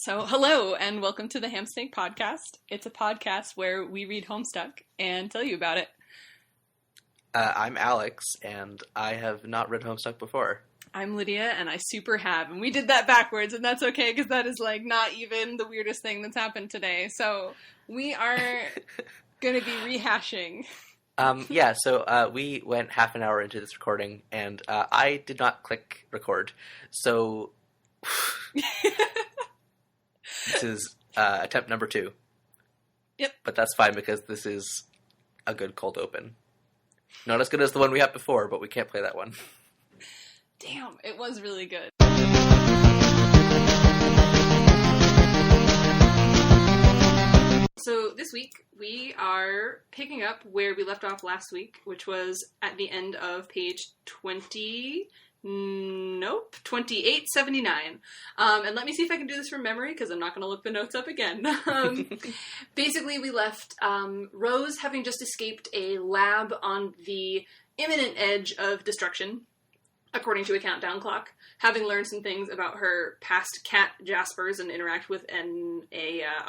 So, hello and welcome to the Ham Snake Podcast. It's a podcast where we read Homestuck and tell you about it. I'm Alex, and I have not read Homestuck before. I'm Lydia, and I super have, and we did that backwards, and that's okay, because that is, not even the weirdest thing that's happened today. So, we are going to be rehashing. So we went half an hour into this recording, and I did not click record, so this is attempt number 2. Yep. But that's fine, because this is a good cold open. Not as good as the one we had before, but we can't play that one. Damn, it was really good. So this week, we are picking up where we left off last week, which was at the end of page 2879. And let me see if I can do this from memory, because I'm not going to look the notes up again. Basically, we left Rose having just escaped a lab on the imminent edge of destruction, according to a countdown clock, having learned some things about her past cat Jaspers and interact with a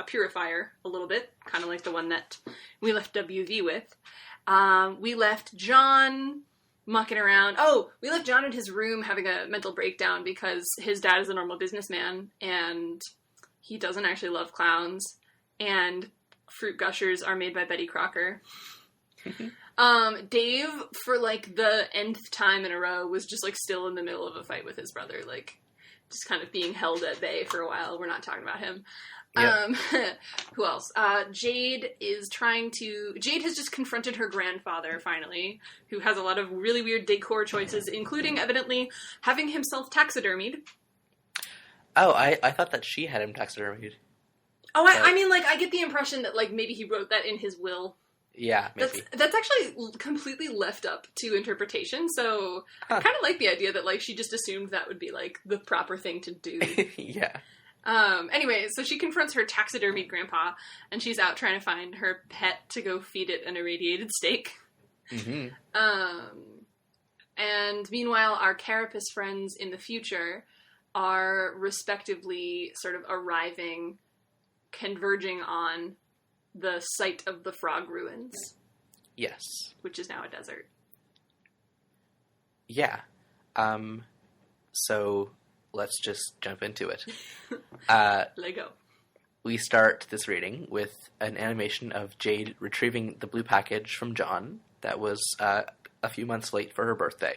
purifier a little bit, kind of like the one that we left WV with. We left John mucking around. Oh, we left John in his room having a mental breakdown because his dad is a normal businessman and he doesn't actually love clowns, and fruit gushers are made by Betty Crocker. Dave, for the nth time in a row, was just still in the middle of a fight with his brother, just kind of being held at bay for a while. We're not talking about him. Yep. Who else? Jade has just confronted her grandfather, finally, who has a lot of really weird decor choices, including, evidently, having himself taxidermied. Oh, I thought that she had him taxidermied. Oh, I get the impression that, maybe he wrote that in his will. Yeah, maybe. That's actually completely left up to interpretation, so I kind of like the idea that, she just assumed that would be, the proper thing to do. Yeah. Anyway, so she confronts her taxidermied grandpa, and she's out trying to find her pet to go feed it an irradiated steak. Mm-hmm. And meanwhile, our carapace friends in the future are respectively sort of converging on the site of the frog ruins. Yes. Which is now a desert. Yeah. So let's just jump into it. Lego. We start this reading with an animation of Jade retrieving the blue package from John that was a few months late for her birthday.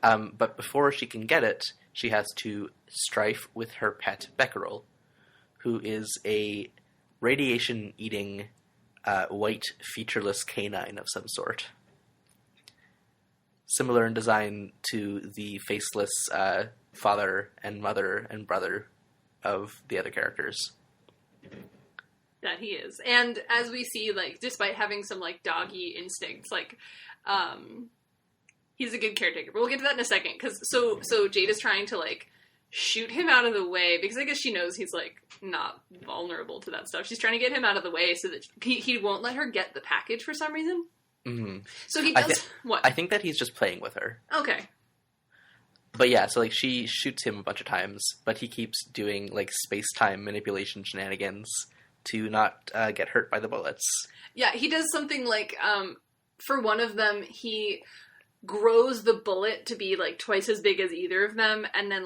But before she can get it, she has to strife with her pet Becquerel, who is a radiation-eating, white, featureless canine of some sort. Similar in design to the faceless father and mother and brother of the other characters. That he is. And as we see, despite having some, doggy instincts, he's a good caretaker. But we'll get to that in a second, because so Jade is trying to, shoot him out of the way, because I guess she knows he's, not vulnerable to that stuff. She's trying to get him out of the way so that he won't let her get the package for some reason. Mm-hmm. So he does... What? I think that he's just playing with her. Okay. But yeah, so, she shoots him a bunch of times, but he keeps doing, space-time manipulation shenanigans to not get hurt by the bullets. Yeah, he does something for one of them, he grows the bullet to be, twice as big as either of them, and then,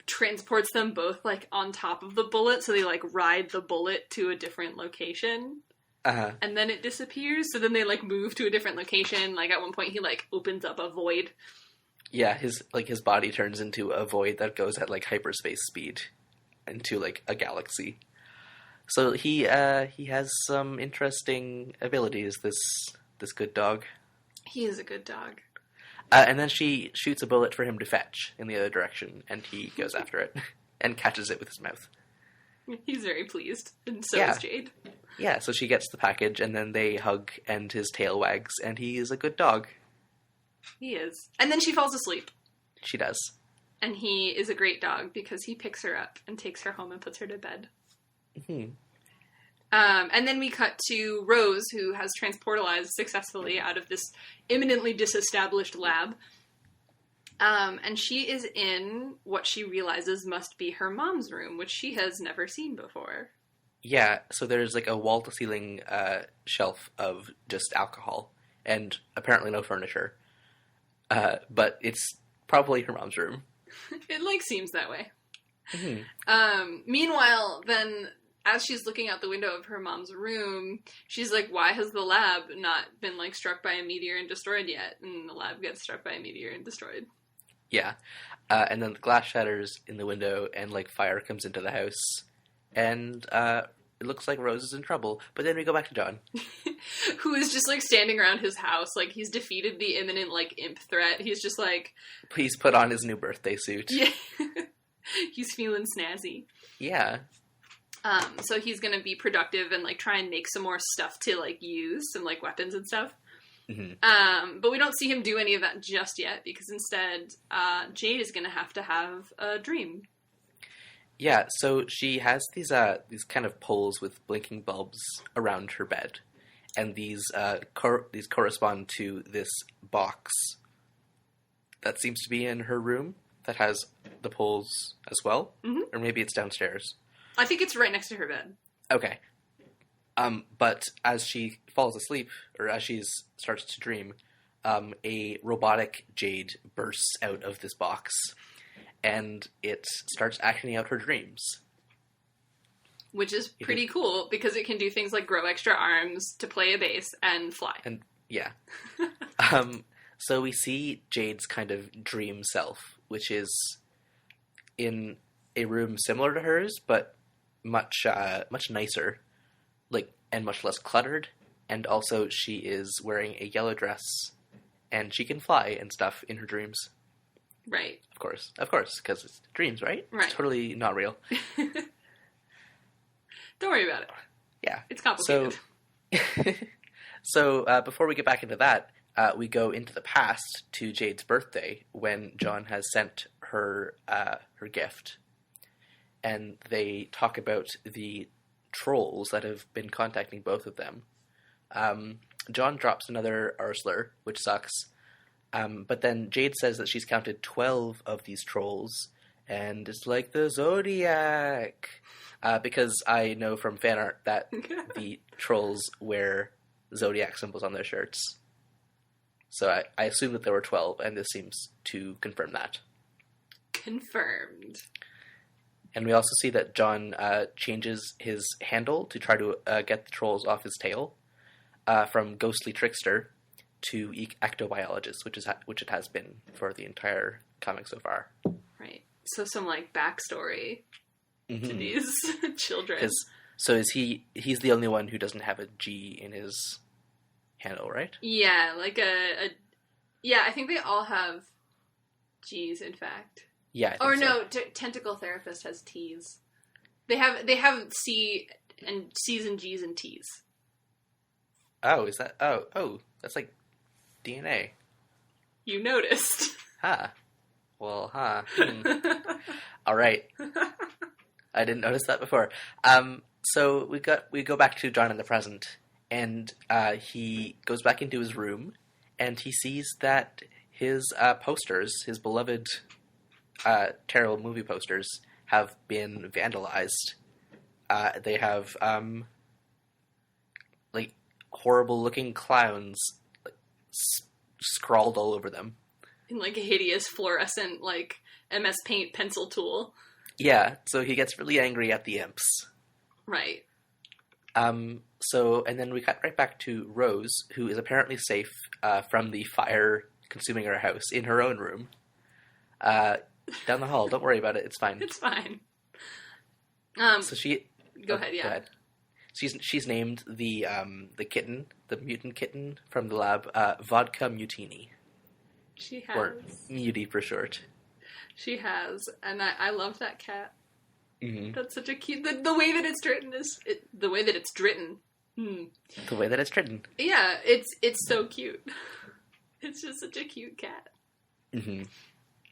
transports them both on top of the bullet, so they ride the bullet to a different location. Uh-huh. And then it disappears, so then they move to a different location. At one point he opens up a void. Yeah, his body turns into a void that goes at hyperspace speed into a galaxy. So he has some interesting abilities, this good dog. He is a good dog. And then she shoots a bullet for him to fetch in the other direction, and he goes after it and catches it with his mouth. He's very pleased, and so is Jade. Yeah, so she gets the package, and then they hug, and his tail wags, and he is a good dog. He is. And then she falls asleep. She does. And he is a great dog, because he picks her up and takes her home and puts her to bed. Mm-hmm. And then we cut to Rose, who has transportalized successfully out of this imminently disestablished lab. And she is in what she realizes must be her mom's room, which she has never seen before. Yeah, so there's like a wall-to-ceiling shelf of just alcohol, and apparently no furniture. But it's probably her mom's room. It, like, seems that way. Mm-hmm. Meanwhile, then, as she's looking out the window of her mom's room, she's like, why has the lab not been, like, struck by a meteor and destroyed yet? And the lab gets struck by a meteor and destroyed. Yeah. And then the glass shatters in the window, and, like, fire comes into the house. And it looks like Rose is in trouble. But then we go back to John. Who is just, like, standing around his house. Like, he's defeated the imminent, like, imp threat. He's just like... He's put on his new birthday suit. Yeah. He's feeling snazzy. Yeah. So he's gonna be productive and, like, try and make some more stuff to, like, use. Some, like, weapons and stuff. Mm-hmm. But we don't see him do any of that just yet, because instead, Jade is gonna have to have a dream. Yeah, so she has these kind of poles with blinking bulbs around her bed, and these correspond to this box that seems to be in her room that has the poles as well, or maybe it's downstairs. I think it's right next to her bed. Okay. But as she falls asleep, or as she starts to dream, a robotic Jade bursts out of this box, and it starts acting out her dreams. Which is pretty cool, because it can do things like grow extra arms to play a bass and fly. And, yeah. So we see Jade's kind of dream self, which is in a room similar to hers, but much nicer, like, and much less cluttered. And also she is wearing a yellow dress, and she can fly and stuff in her dreams. Right. Of course, because it's dreams, right? Right. It's totally not real. Don't worry about it. Yeah. It's complicated. So before we get back into that, we go into the past to Jade's birthday, when John has sent her her gift. And they talk about the trolls that have been contacting both of them. John drops another R slur, which sucks. But then Jade says that she's counted 12 of these trolls, and it's like the Zodiac. Because I know from fan art that the trolls wear Zodiac symbols on their shirts. So I assume that there were 12, and this seems to confirm that. Confirmed. And we also see that John changes his handle to try to get the trolls off his tail, from ghostly trickster to ectobiologist, which it has been for the entire comic so far. Right. So some, like, backstory to these children. So he's the only one who doesn't have a G in his handle, right? Yeah, like yeah, I think they all have G's, in fact. Yeah. Or no, Tentacle Therapist has T's. They have C's and G's and T's. Oh, is that? Oh, that's like DNA. You noticed. Huh. Well, huh. All right. I didn't notice that before. So we go back to John in the present, and he goes back into his room, and he sees that his posters, his beloved terrible movie posters, have been vandalized. They have like horrible looking clowns like, scrawled all over them In, like, a hideous fluorescent, like, MS Paint pencil tool. Yeah, so he gets really angry at the imps. Right. So, and then we cut right back to Rose, who is apparently safe from the fire consuming her house in her own room. Down the hall. Don't worry about it. It's fine. It's fine. So she... Go ahead, yeah. Go ahead. She's named the kitten, the mutant kitten from the lab, Vodka Mutini. She has. Or Muty for short. She has. And I love that cat. Mm-hmm. That's such a cute... The way that it's written is... the way that it's written. The way that it's written. Yeah, it's so cute. It's just such a cute cat. Mm-hmm.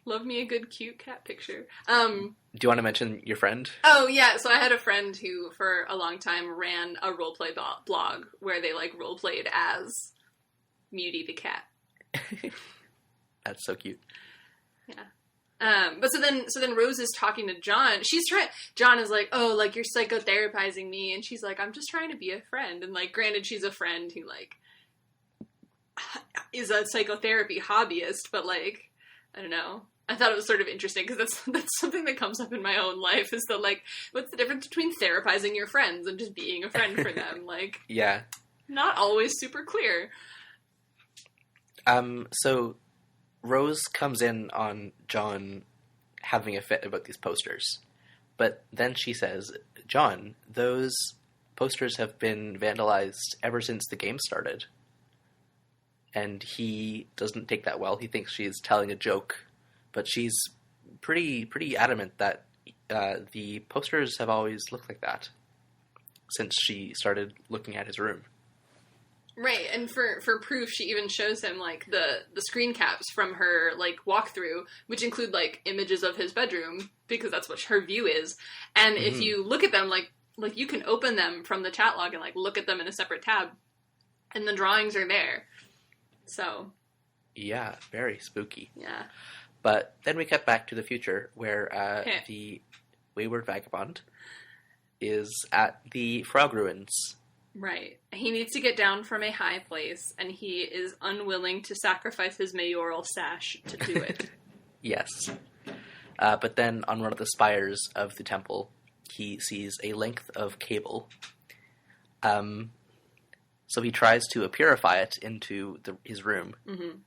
Love me a good cute cat picture. Do you want to mention your friend? Oh, yeah. So I had a friend who, for a long time, ran a roleplay blog where they, like, roleplayed as Muty the cat. That's so cute. Yeah. But so then Rose is talking to John. John is like, oh, like, you're psychotherapizing me. And she's like, I'm just trying to be a friend. And, like, granted, she's a friend who, like, is a psychotherapy hobbyist. But, like, I don't know. I thought it was sort of interesting because that's something that comes up in my own life is that, like, what's the difference between therapizing your friends and just being a friend for them? Like, yeah. Not always super clear. So Rose comes in on John having a fit about these posters. But then she says, John, those posters have been vandalized ever since the game started. And he doesn't take that well. He thinks she's telling a joke. But she's pretty adamant that the posters have always looked like that since she started looking at his room. Right, and for proof, she even shows him, like, the screen caps from her, like, walkthrough, which include, like, images of his bedroom, because that's what her view is. And if you look at them, like, you can open them from the chat log and, like, look at them in a separate tab, and the drawings are there. So. Yeah, very spooky. Yeah. But then we cut back to the future, where the Wayward Vagabond is at the Frog Ruins. Right. He needs to get down from a high place, and he is unwilling to sacrifice his mayoral sash to do it. Yes. But then on one of the spires of the temple, he sees a length of cable. So he tries to purify it into his room. Mm-hmm.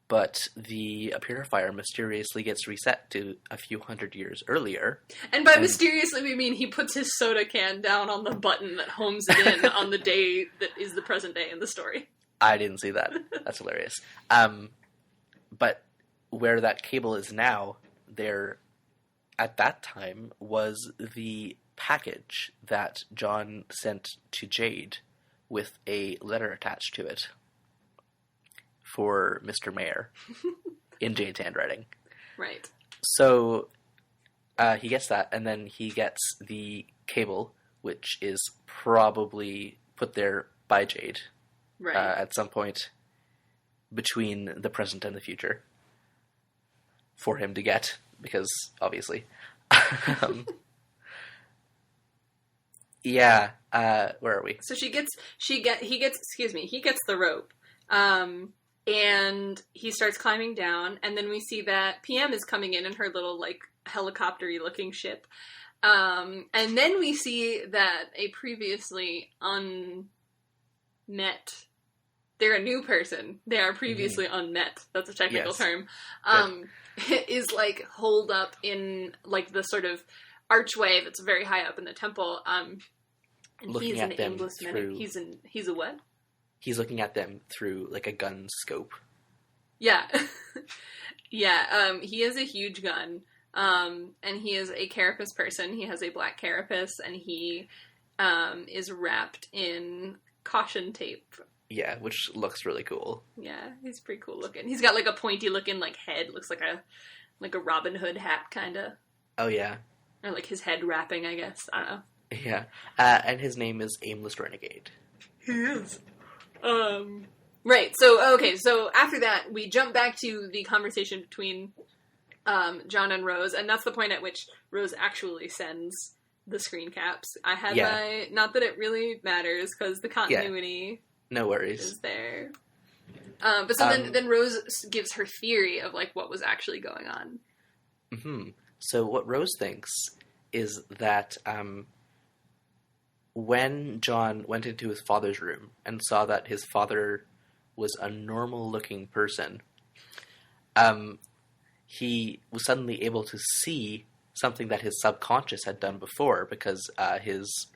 But the purifier mysteriously gets reset to a few hundred years earlier. And by mysteriously, we mean he puts his soda can down on the button that homes it in on the day that is the present day in the story. I didn't see that. That's hilarious. But where that cable is now, there, at that time, was the package that John sent to Jade with a letter attached to it. For Mr. Mayor in Jade's handwriting. Right. So he gets that, and then he gets the cable, which is probably put there by Jade at some point between the present and the future for him to get, because obviously. Yeah. Where are we? So he gets the rope. And he starts climbing down, and then we see that PM is coming in her little, like, helicopter-y looking ship. And then we see that a previously unmet, they're a new person, they are previously unmet, that's a technical term, is, like, holed up in, like, the sort of archway that's very high up in the temple, and looking he's at an them aimless through... He's a what? He's looking at them through, like, a gun scope. Yeah. Yeah, he has a huge gun, and he is a carapace person. He has a black carapace, and he is wrapped in caution tape. Yeah, which looks really cool. Yeah, he's pretty cool looking. He's got, like, a pointy looking, like, head. Looks like a Robin Hood hat, kind of. Oh, yeah. Or, like, his head wrapping, I guess. I don't know. Yeah. And his name is Aimless Renegade. He is. Right, so after that, we jump back to the conversation between, John and Rose, and that's the point at which Rose actually sends the screen caps. I had not that it really matters, because the continuity no worries. is there. But so then Rose gives her theory of, like, what was actually going on. Mm-hmm. So what Rose thinks is that, when John went into his father's room and saw that his father was a normal-looking person, he was suddenly able to see something that his subconscious had done before, because his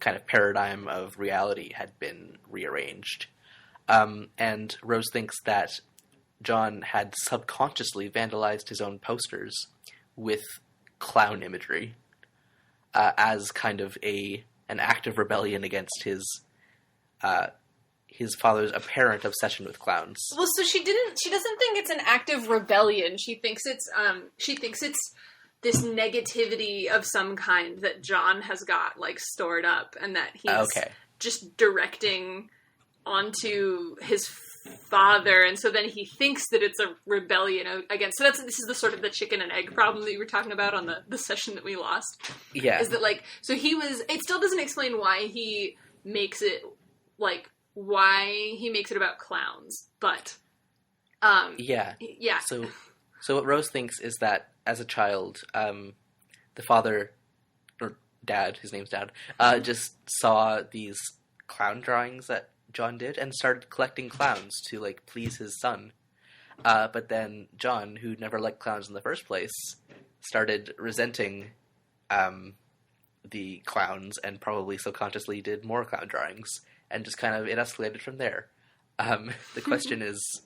kind of paradigm of reality had been rearranged. And Rose thinks that John had subconsciously vandalized his own posters with clown imagery as kind of an act of rebellion against his father's apparent obsession with clowns. Well, so she doesn't think it's an act of rebellion. She thinks it's this negativity of some kind that John has got, like, stored up, and that he's just directing onto his father, and so then he thinks that it's a rebellion against. So this is the sort of the chicken and egg problem that you were talking about on the session that we lost. Yeah. Is that like, so he was, it still doesn't explain why he makes it, like, why he makes it about clowns, but, Yeah. Yeah. So what Rose thinks is that as a child, the father, or dad, his name's Dad, just saw these clown drawings that John did and started collecting clowns to, like, please his son. But then John, who never liked clowns in the first place, started resenting the clowns and probably subconsciously did more clown drawings. And just kind of, it escalated from there. The question is,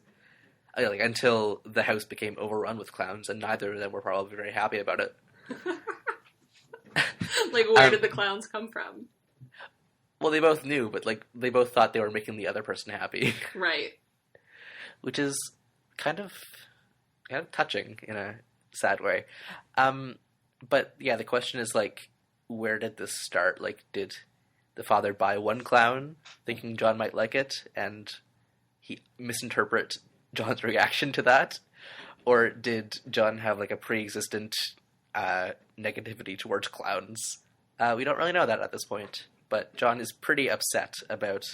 like, until the house became overrun with clowns, and neither of them were probably very happy about it. Like, where did the clowns come from? Well, they both knew, but, like, they both thought they were making the other person happy. Right. Which is kind of touching in a sad way. But, yeah, the question is, like, where did this start? Like, did the father buy one clown, thinking John might like it, and he misinterpret John's reaction to that? Or did John have, like, a pre-existent negativity towards clowns? We don't really know that at this point. But John is pretty upset about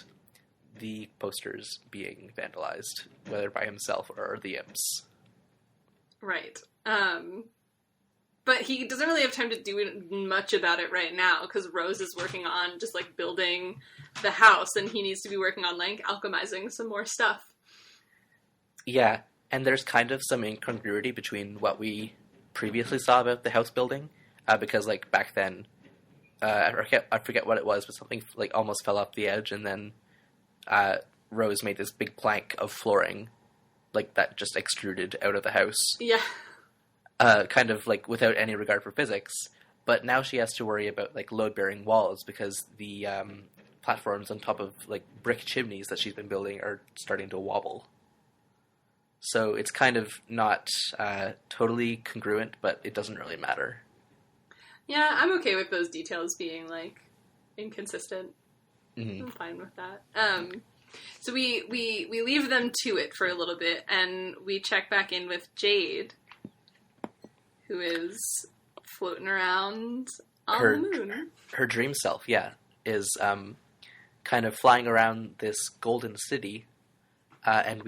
the posters being vandalized, whether by himself or the imps. Right. But he doesn't really have time to do much about it right now, because Rose is working on just, like, building the house, and he needs to be working on, like, alchemizing some more stuff. Yeah, and there's kind of some incongruity between what we previously saw about the house building, because, like, back then, I forget what it was, but something, like, almost fell off the edge, and then Rose made this big plank of flooring, like, that just extruded out of the house. Yeah. Kind of, like, without any regard for physics. But now she has to worry about, like, load-bearing walls, because the platforms on top of, like, brick chimneys that she's been building are starting to wobble. So it's kind of not totally congruent, but it doesn't really matter. Yeah, I'm okay with those details being, like, inconsistent. Mm-hmm. I'm fine with that. So we leave them to it for a little bit, and we check back in with Jade, who is floating around on the moon. Her dream self, yeah, is kind of flying around this golden city, and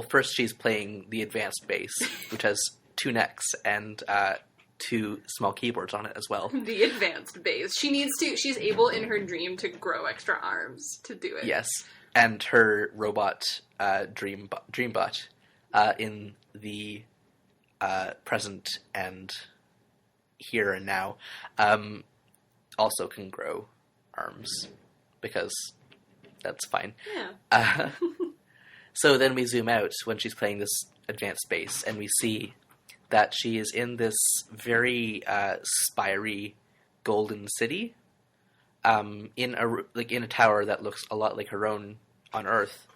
first she's playing the advanced bass, which has 2 necks and 2 small keyboards on it as well. The advanced bass. She's able in her dream to grow extra arms to do it. Yes, and her robot Dreambot in the present and here and now also can grow arms, because that's fine. Yeah. So then we zoom out when she's playing this advanced bass, and we see that she is in this very spiry golden city, in a tower that looks a lot like her own on Earth,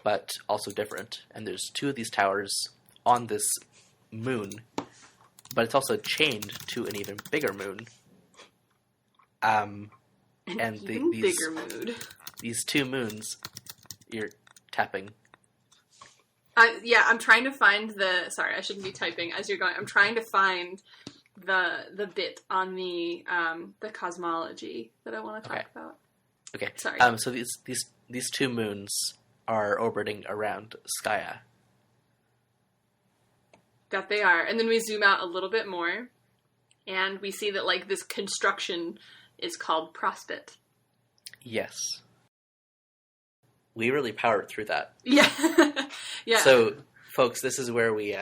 but also different. And there's 2 of these towers on this moon, but it's also chained to an even bigger moon. Bigger mood. These 2 moons, you're tapping. I'm trying to find sorry, I shouldn't be typing as you're going. I'm trying to find the bit on the cosmology that I want to talk about. Okay. Sorry. So these 2 moons are orbiting around Skaya. That they are. And then we zoom out a little bit more, and we see that, like, this construction is called Prospect. Yes. We really powered through that. Yeah. Yeah. So, folks, this is where we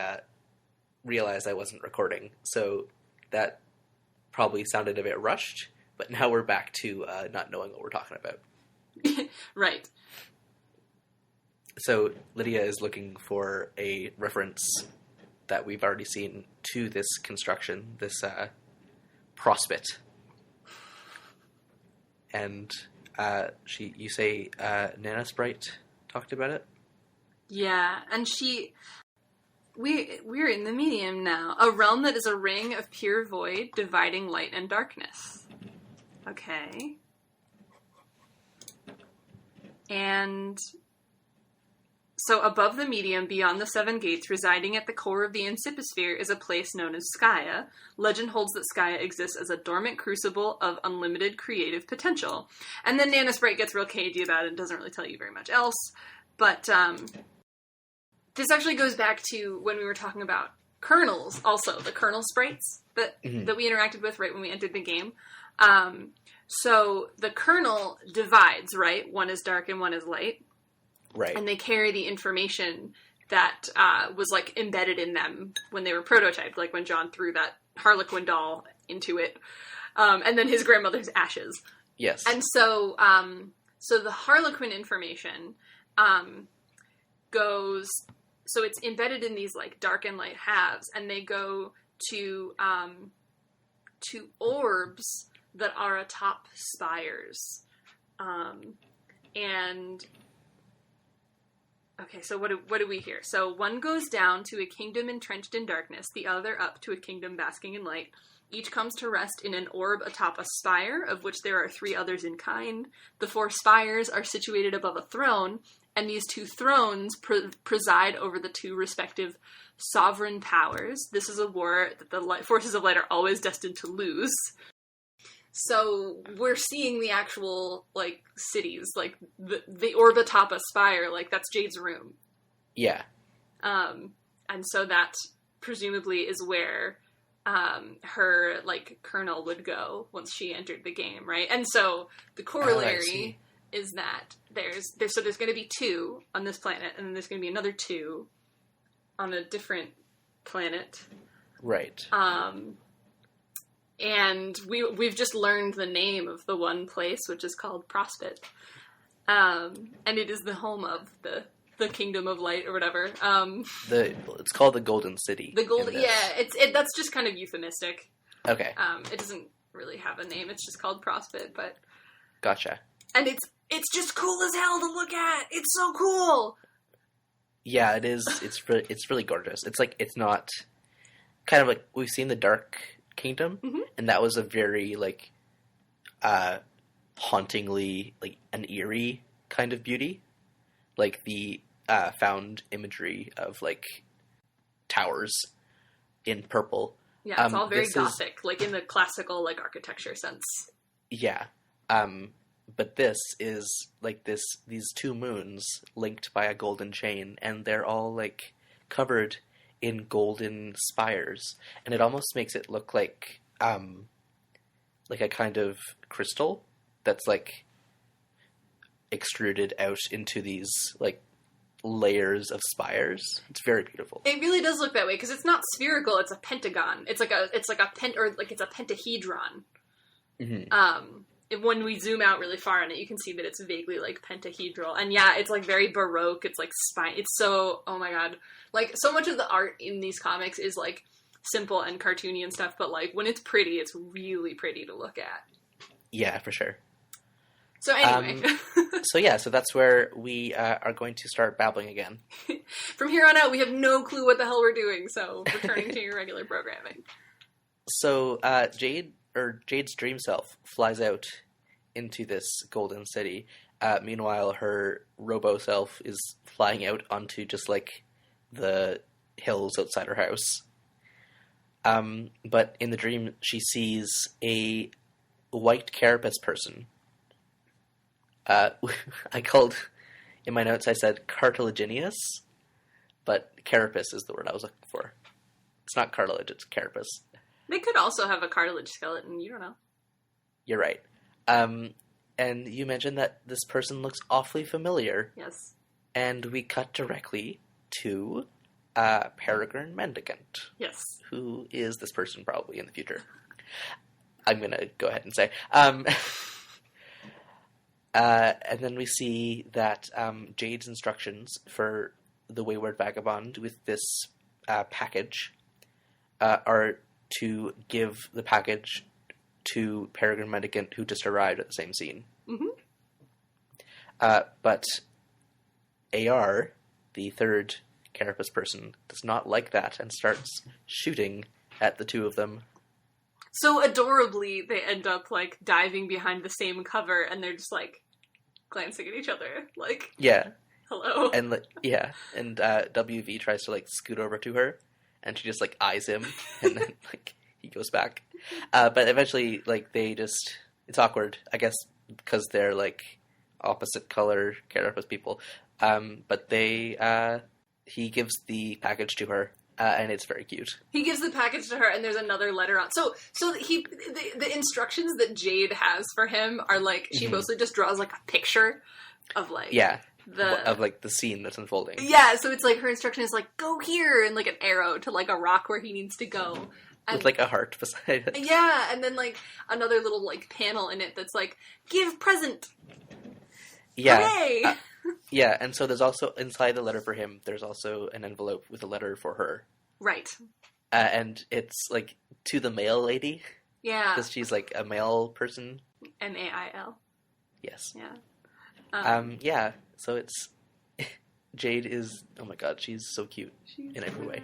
realized I wasn't recording. So that probably sounded a bit rushed, but now we're back to not knowing what we're talking about. Right. So Lydia is looking for a reference that we've already seen to this construction, this Prospect. And you say Nana Sprite talked about it? Yeah, and we're in the medium now. A realm that is a ring of pure void, dividing light and darkness. Okay. And So above the medium, beyond the seven gates, residing at the core of the Incipisphere is a place known as Skaya. Legend holds that Skaya exists as a dormant crucible of unlimited creative potential. And then Nana Sprite gets real cagey about it and doesn't really tell you very much else. But this actually goes back to when we were talking about kernels, also, the kernel sprites that we interacted with right when we entered the game. So the kernel divides, right? One is dark and one is light. Right. And they carry the information that was, like, embedded in them when they were prototyped, like when John threw that Harlequin doll into it. And then his grandmother's ashes. Yes. And so, so the Harlequin information goes... So it's embedded in these, like, dark and light halves, and they go to orbs that are atop spires. And... Okay, so what do we hear? So one goes down to a kingdom entrenched in darkness, the other up to a kingdom basking in light. Each comes to rest in an orb atop a spire, of which there are 3 others in kind. The 4 spires are situated above a throne, and these 2 thrones preside over the 2 respective sovereign powers. This is a war that the forces of light are always destined to lose. So we're seeing the actual, like, cities, like, the orb atop a spire, like, that's Jade's room. Yeah. And so that presumably is where her, like, kernel would go once she entered the game, right? And so the corollary is that there's going to be 2 on this planet, and then there's going to be another 2 on a different planet. Right. And we've just learned the name of the one place, which is called Prospit. And it is the home of the Kingdom of Light, or whatever. It's called the Golden City. The Golden, yeah, that's just kind of euphemistic. Okay. It doesn't really have a name, it's just called Prospit, but... Gotcha. And it's just cool as hell to look at! It's so cool! Yeah, it is. It's really gorgeous. It's like, it's not... Kind of like, we've seen the Dark Kingdom, and that was a very, like, hauntingly, like, an eerie kind of beauty. Like, the found imagery of, like, towers in purple. Yeah, it's all very Gothic, like, in the classical, like, architecture sense. Yeah. But this is, like, these 2 moons linked by a golden chain, and they're all, like, covered in golden spires, and it almost makes it look like a kind of crystal that's, like, extruded out into these, like, layers of spires. It's very beautiful. It really does look that way, because it's not spherical, it's a pentagon. It's like a pentahedron. When we zoom out really far on it, you can see that it's vaguely, like, pentahedral. And yeah, it's, like, very Baroque. It's, like, it's so, oh my god. Like, so much of the art in these comics is, like, simple and cartoony and stuff, but, like, when it's pretty, it's really pretty to look at. Yeah, for sure. So anyway. So that's where we are going to start babbling again. From here on out, we have no clue what the hell we're doing, so returning to your regular programming. So, Jade's dream self flies out into this golden city. Meanwhile, her robo self is flying out onto just, like, the hills outside her house. But in the dream, she sees a white carapace person. In my notes, I said cartilaginous, but carapace is the word I was looking for. It's not cartilage, it's carapace. They could also have a cartilage skeleton, you don't know. You're right. And you mentioned that this person looks awfully familiar. Yes. And we cut directly to Peregrine Mendicant. Yes. Who is this person probably in the future? I'm going to go ahead and say. And then we see that Jade's instructions for the Wayward Vagabond with this package are to give the package to Peregrine Mendicant, who just arrived at the same scene. But AR, the third carapace person, does not like that and starts shooting at the 2 of them. So adorably, they end up, like, diving behind the same cover, and they're just, like, glancing at each other. Like, yeah. Hello. And like, yeah, and WV tries to like scoot over to her, and she just like eyes him, and then like he goes back. But eventually, like it's awkward, I guess, because they're like opposite color carapace people. But he gives the package to her, and it's very cute. He gives the package to her, and there's another letter on. So the instructions that Jade has for him are like she mostly just draws like a picture of like of like the scene that's unfolding. Yeah, so it's like her instruction is like go here and like an arrow to like a rock where he needs to go. And, with like a heart beside it. Yeah, and then like another little like panel in it that's like give present. Yeah. Hooray! Yeah, and so there's also inside the letter for him. There's also an envelope with a letter for her. Right. And it's like to the mail lady. Yeah. Because she's like a mail person. MAIL. Yes. Yeah. Yeah. So it's Jade is, oh my god, she's so cute in every way.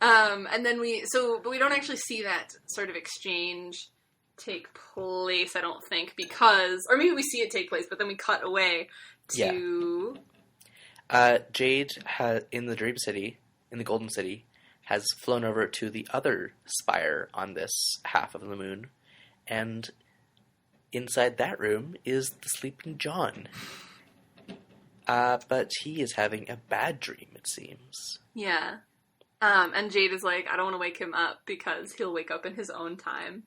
And then but we don't actually see that sort of exchange take place, I don't think, or maybe we see it take place, but then we cut away to... Jade in the Dream City, in the Golden City, has flown over to the other spire on this half of the moon, and inside that room is the sleeping John. But he is having a bad dream, it seems. Yeah. And Jade is like, I don't want to wake him up because he'll wake up in his own time.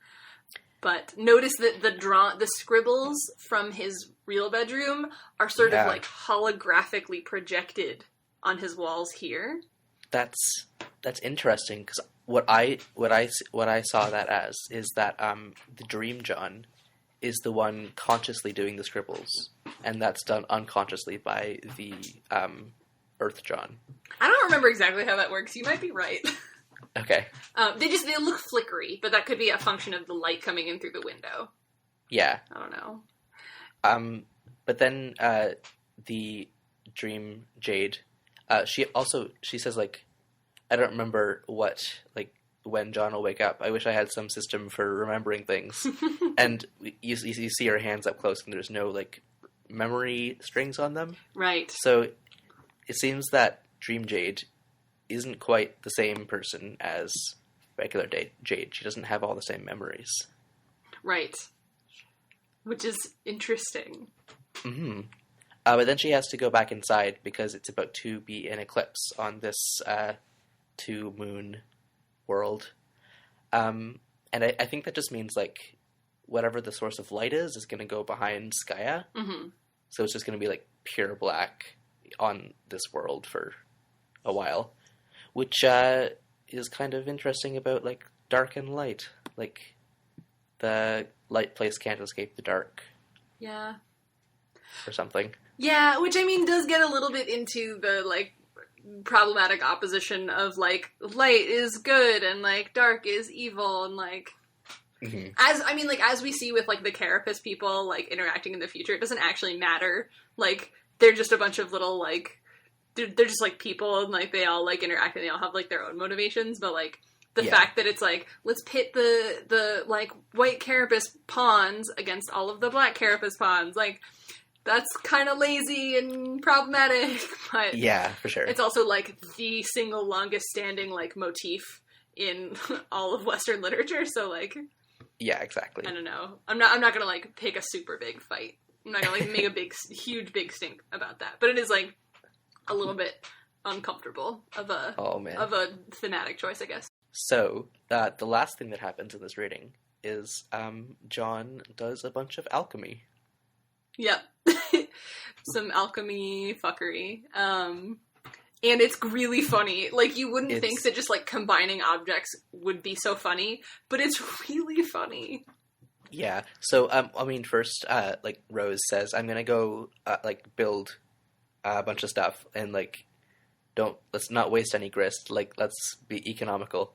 But notice that the scribbles from his real bedroom are sort of like holographically projected on his walls here. That's interesting because what I saw that as is that the Dream John is the one consciously doing the scribbles, and that's done unconsciously by the Earth John. I don't remember exactly how that works. You might be right. Okay. They look flickery, but that could be a function of the light coming in through the window. Yeah. I don't know. But then the Dream Jade, she says like, I don't remember when John will wake up. I wish I had some system for remembering things. And you see her hands up close, and there's no like memory strings on them. Right. So it seems that Dream Jade isn't quite the same person as regular Jade. She doesn't have all the same memories. Right. Which is interesting. Mm-hmm. But then she has to go back inside because it's about to be an eclipse on this two-moon world. And I think that just means, like, whatever the source of light is going to go behind Skaya. Mm-hmm. So it's just going to be, like, pure black on this world for a while. Which is kind of interesting about, like, dark and light. Like, the light place can't escape the dark. Yeah. Or something. Yeah, which, I mean, does get a little bit into the, like, problematic opposition of, like, light is good and, like, dark is evil and, like... Mm-hmm. As we see with, like, the Carapace people, like, interacting in the future, it doesn't actually matter. Like, they're just a bunch of little, like... They're just, like, people, and, like, they all, like, interact, and they all have, like, their own motivations, but, like, the fact that it's, like, let's pit the like, white Carapace pawns against all of the black Carapace pawns, like, that's kind of lazy and problematic, but... Yeah, for sure. It's also, like, the single longest-standing, like, motif in all of Western literature, so, like... Yeah, exactly. I don't know. I'm not gonna, like, pick a super big fight. I'm not gonna, like, make a huge stink about that, but it is, like... a little bit uncomfortable of a thematic choice, I guess. So, the last thing that happens in this reading is John does a bunch of alchemy. Yep. Some alchemy fuckery. And it's really funny. Like, you wouldn't think that just, like, combining objects would be so funny, but it's really funny. Yeah. So, first, like, Rose says, I'm gonna go, build... a bunch of stuff, and, like, let's not waste any grist, like, let's be economical.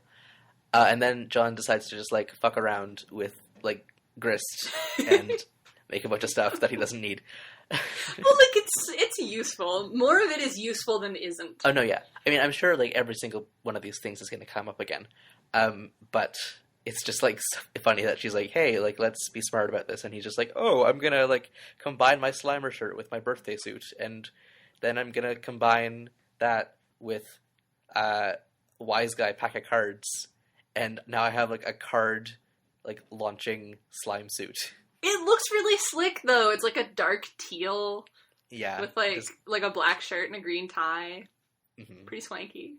And then John decides to just, like, fuck around with, like, grist and make a bunch of stuff that he doesn't need. Well, like, it's useful. More of it is useful than isn't. Oh, no, yeah. I mean, I'm sure, like, every single one of these things is going to come up again. But it's just, like, funny that she's like, hey, like, let's be smart about this. And he's just like, oh, I'm going to, like, combine my Slimer shirt with my birthday suit and Then I'm gonna combine that with Wise Guy pack of cards, and now I have like a card like launching slime suit. It looks really slick though. It's like a dark teal Yeah, with like a black shirt and a green tie. Mm-hmm. Pretty swanky.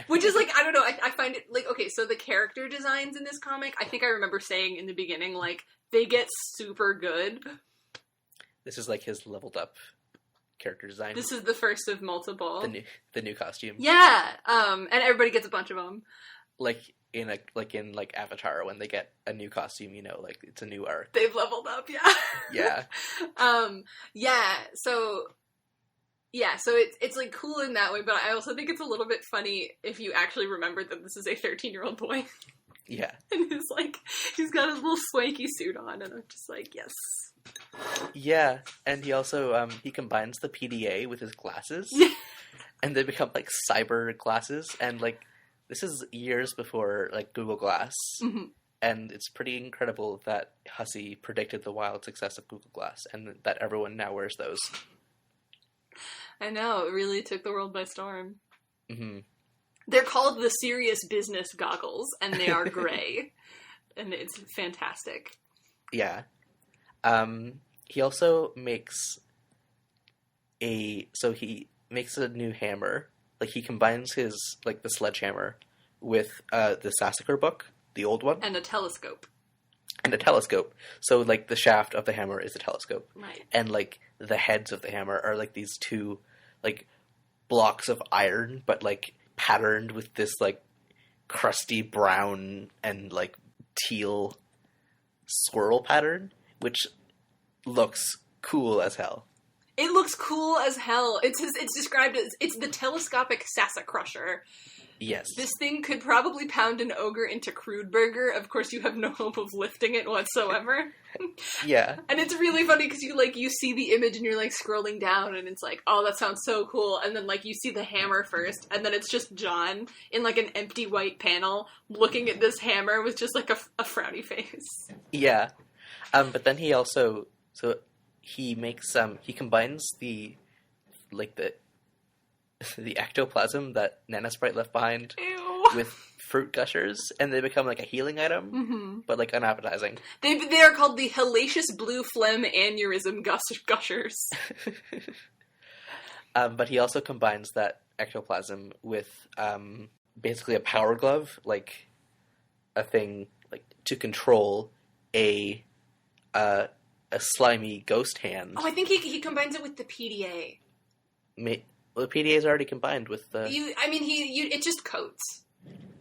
Which is like, I don't know, I find it like, okay, so the character designs in this comic, I think I remember saying in the beginning, like, they get super good. This is like his leveled up character design. This is the first of multiple. The new costume. Yeah, and everybody gets a bunch of them. Like in Avatar, when they get a new costume, you know, like it's a new arc. They've leveled up, yeah. Yeah. So it's like cool in that way, but I also think it's a little bit funny if you actually remember that this is a 13-year-old boy. Yeah. And he's got his little swanky suit on, and I'm just like, yes. Yeah, and he also, he combines the PDA with his glasses, and they become, like, cyber glasses, and, like, this is years before, like, Google Glass, and it's pretty incredible that Hussey predicted the wild success of Google Glass, and that everyone now wears those. I know, it really took the world by storm. Mm-hmm. They're called the serious business goggles, and they are gray, and it's fantastic. Yeah. He also makes he makes a new hammer. Like, he combines his, like, the sledgehammer with, the Sassacre book, the old one. And a telescope. So, like, the shaft of the hammer is a telescope. Right. And, like, the heads of the hammer are, like, these two, like, blocks of iron, but, like, patterned with this, like, crusty brown and, like, teal swirl pattern, which looks cool as hell. It looks cool as hell. It's described as, it's the telescopic Sassa Crusher. Yes. This thing could probably pound an ogre into crude burger. Of course, you have no hope of lifting it whatsoever. Yeah. And it's really funny because you see the image and you're, like, scrolling down and it's like, oh, that sounds so cool. And then, like, you see the hammer first, and then it's just John in, like, an empty white panel looking at this hammer with just, like, a frowny face. Yeah. But then he also, he makes, he combines the ectoplasm that Nana Sprite left behind with fruit gushers, and they become, like, a healing item, but, like, unappetizing. They are called the hellacious blue phlegm aneurysm gushers. But he also combines that ectoplasm with, basically a power glove, like, a thing, like, to control a slimy ghost hand. Oh, I think he combines it with the PDA. Well, the PDA is already combined with the... It's just codes.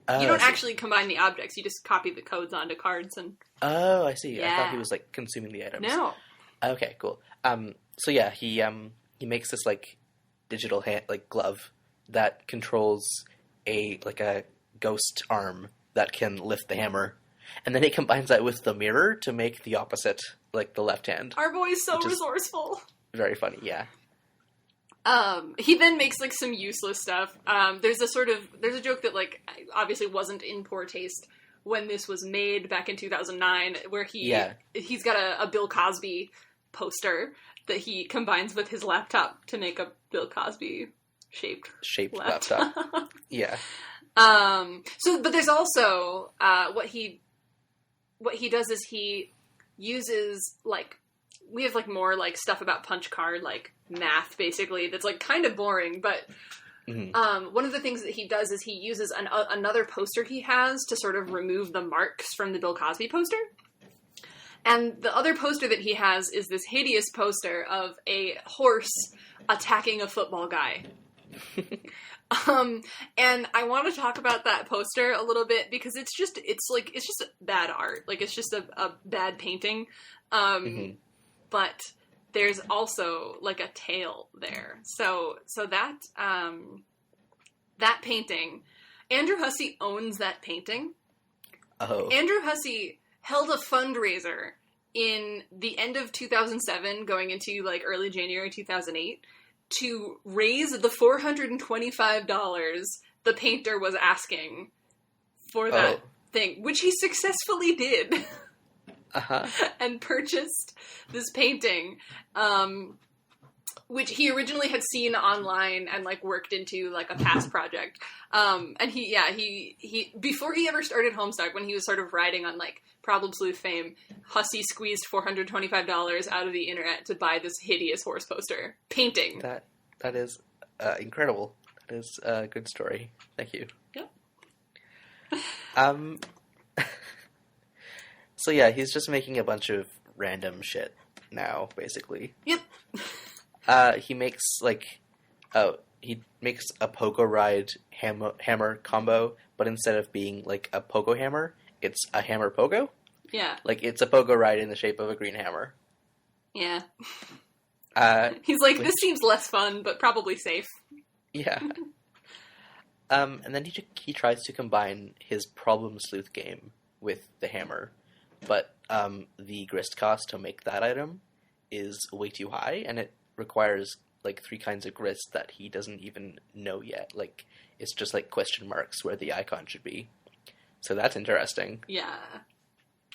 Oh, you don't actually combine the objects, you just copy the codes onto cards and... Oh, I see. Yeah. I thought he was, like, consuming the items. No. Okay, cool. So yeah, he makes this, like, digital hand, like, glove that controls a ghost arm that can lift the hammer. And then he combines that with the mirror to make the opposite, like, the left hand. Our boy's so resourceful. Very funny, yeah. He then makes, like, some useless stuff. There's a joke that, like, obviously wasn't in poor taste when this was made back in 2009, where he's got a Bill Cosby poster that he combines with his laptop to make a Bill Cosby shaped laptop. Yeah. But there's also, what he does is he uses, like, we have, like, more, like, stuff about punch card, like, math, basically, that's, like, kind of boring, but one of the things that he does is he uses another poster he has to sort of remove the marks from the Bill Cosby poster. And the other poster that he has is this hideous poster of a horse attacking a football guy. And I want to talk about that poster a little bit because it's just bad art. Like, it's just a bad painting. But there's also, like, a tail there. So that painting, Andrew Hussey owns that painting. Oh. Andrew Hussey held a fundraiser in the end of 2007 going into, like, early January 2008 to raise the $425 the painter was asking for that thing, which he successfully did. And purchased this painting. which he originally had seen online and like worked into like a past project. And he before he ever started Homestuck, when he was sort of riding on like Problem Sleuth fame, Hussey squeezed $425 out of the internet to buy this hideous horse poster painting. That is incredible. That is a good story. Thank you. Yep. So yeah, he's just making a bunch of random shit now, basically. Yep. He makes a pogo ride hammer combo, but instead of being like a pogo hammer, it's a hammer pogo. Yeah. Like it's a pogo ride in the shape of a green hammer. Yeah. He's like, this seems less fun, but probably safe. Yeah. And then he tries to combine his Problem Sleuth game with the hammer, but the grist cost to make that item is way too high, and it requires like 3 kinds of grist that he doesn't even know yet. Like, it's just like question marks where the icon should be. So that's interesting. Yeah.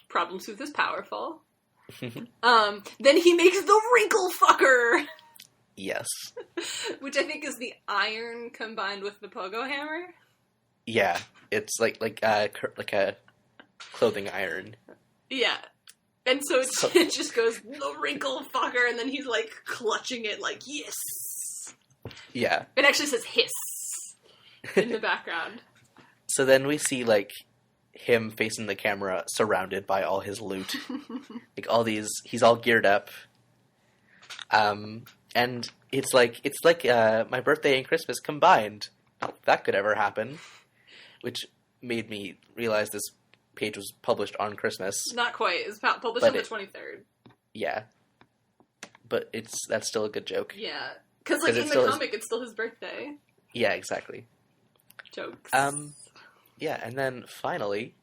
Problem Sleuth is powerful. Then he makes the wrinkle fucker! Yes. Which I think is the iron combined with the pogo hammer. Yeah, it's like a clothing iron. Yeah. And so it just goes, the wrinkle fucker, and then he's like clutching it like, yes! Yeah. It actually says hiss in the background. So then we see like him facing the camera surrounded by all his loot. Like all these, he's all geared up. And it's like my birthday and Christmas combined. Not that could ever happen. Which made me realize this page was published on Christmas. Not quite. It's published on the 23rd. Yeah. But that's still a good joke. Yeah. Because like in the comic, it's still his birthday. Yeah, exactly. Jokes. Yeah, and then finally,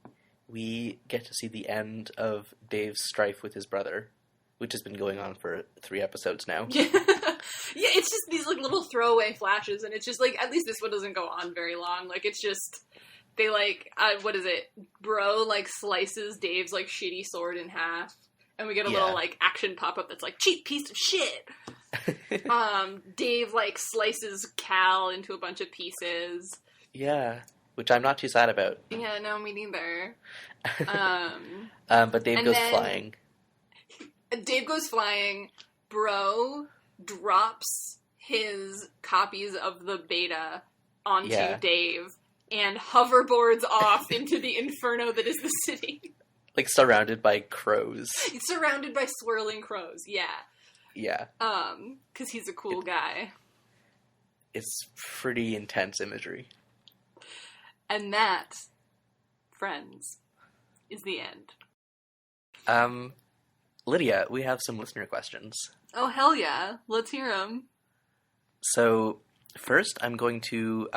we get to see the end of Dave's strife with his brother, which has been going on for 3 episodes now. Yeah. Yeah, it's just these like little throwaway flashes, and it's just like, at least this one doesn't go on very long. Like, it's just, they like, what is it? Bro like slices Dave's like shitty sword in half, and we get a little like action pop-up that's like, cheap piece of shit! Dave like slices Cal into a bunch of pieces. Yeah, which I'm not too sad about. Yeah, no, me neither. But Dave goes flying. Dave goes flying. Bro drops his copies of the beta onto Dave and hoverboards off into the inferno that is the city. Like surrounded by crows. He's surrounded by swirling crows, yeah. Yeah. Because he's a cool guy. It's pretty intense imagery. And that, friends, is the end. Lydia, we have some listener questions. Oh, hell yeah. Let's hear them. So, first, I'm going to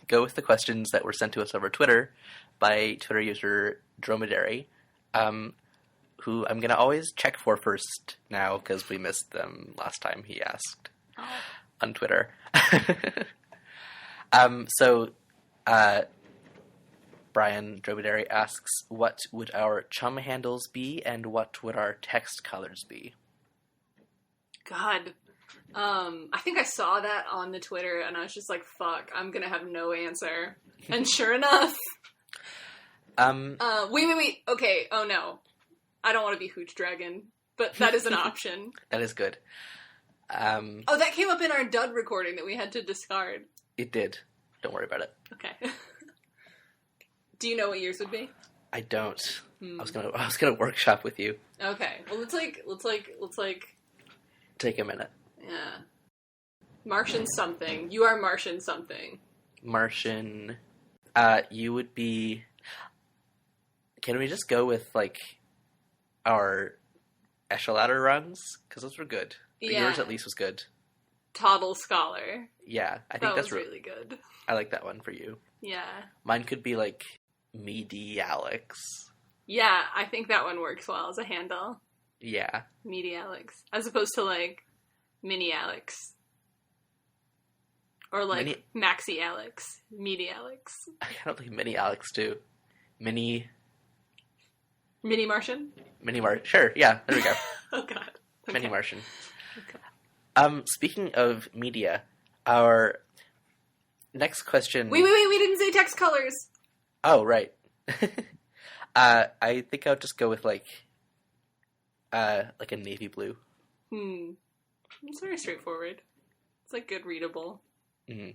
go with the questions that were sent to us over Twitter by Twitter user Dromedary, who I'm going to always check for first now, because we missed them last time he asked on Twitter. Brian Dromedary asks, what would our chum handles be, and what would our text colors be? God. I think I saw that on the Twitter, and I was just like, fuck, I'm gonna have no answer. And sure enough... wait. Okay, oh no. I don't want to be Hooch Dragon, but that is an option. That is good. That came up in our dud recording that we had to discard. It did. Don't worry about it. Okay. Do you know what yours would be? I don't. I was gonna workshop with you. Okay. Well, let's take a minute. Yeah. Martian something. You are Martian something. Martian. You would be. Can we just go with like our echelon rungs? Because those were good. Yeah. Yours at least was good. Toddle Scholar. Yeah, I think that's really good. I like that one for you. Yeah. Mine could be like Meaty Alex. Yeah, I think that one works well as a handle. Yeah. Meaty Alex. As opposed to like Mini Alex. Or like Maxi Alex. Meaty Alex. I kind of like Mini Alex too. Mini Martian? Sure, yeah, there we go. Oh god. Okay. Mini Martian. Speaking of media, our next question... Wait, we didn't say text colors! Oh, right. I think I'll just go with, like a navy blue. It's very straightforward. It's, like, good readable. Mm-hmm.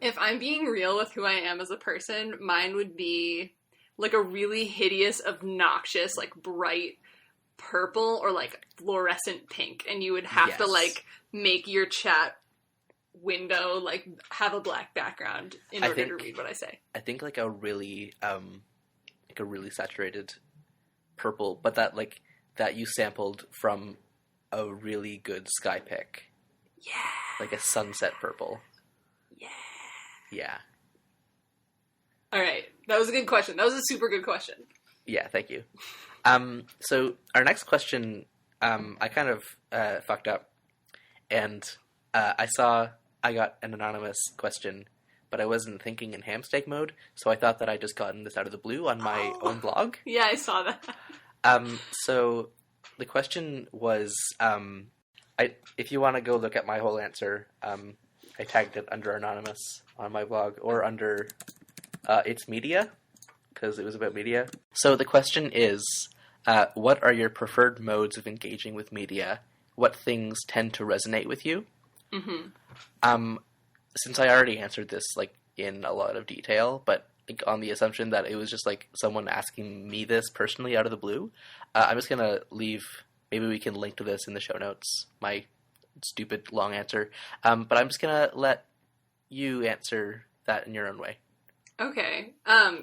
If I'm being real with who I am as a person, mine would be, like, a really hideous, obnoxious, like, bright purple or, like, fluorescent pink. And you would have to, like, make your chat window, like, have a black background in order to read what I say. I think, like, a really saturated purple, but that you sampled from a really good sky pick. Yeah. Like a sunset purple. Yeah. Yeah. All right. That was a good question. That was a super good question. Yeah, thank you. So our next question, I kind of fucked up, and I got an anonymous question, but I wasn't thinking in hamsteak mode, so I thought that I just gotten this out of the blue on my own blog. Yeah, I saw that. So the question was, if you want to go look at my whole answer, I tagged it under anonymous on my blog, or under It's Media, because it was about media. So the question is, what are your preferred modes of engaging with media? What things tend to resonate with you? Mm-hmm. Since I already answered this, like, in a lot of detail, but like, on the assumption that it was just, like, someone asking me this personally out of the blue, I'm just going to leave... Maybe we can link to this in the show notes, my stupid long answer. But I'm just going to let you answer that in your own way. Okay.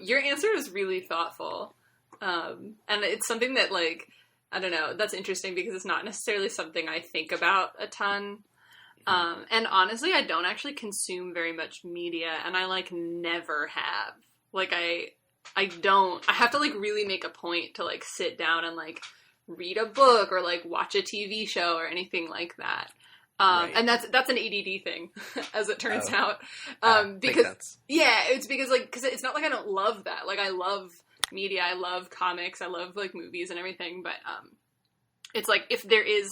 Your answer is really thoughtful. And it's something that, like, I don't know, that's interesting because it's not necessarily something I think about a ton. And honestly, I don't actually consume very much media, and I, like, never have. Like, I have to, like, really make a point to, like, sit down and, like, read a book or, like, watch a TV show or anything like that. Right. And that's an ADD thing, as it turns out. Because, yeah, it's because, like, because it's not like I don't love that. Like, I love media, I love comics, I love, like, movies and everything, but, it's like, if there is,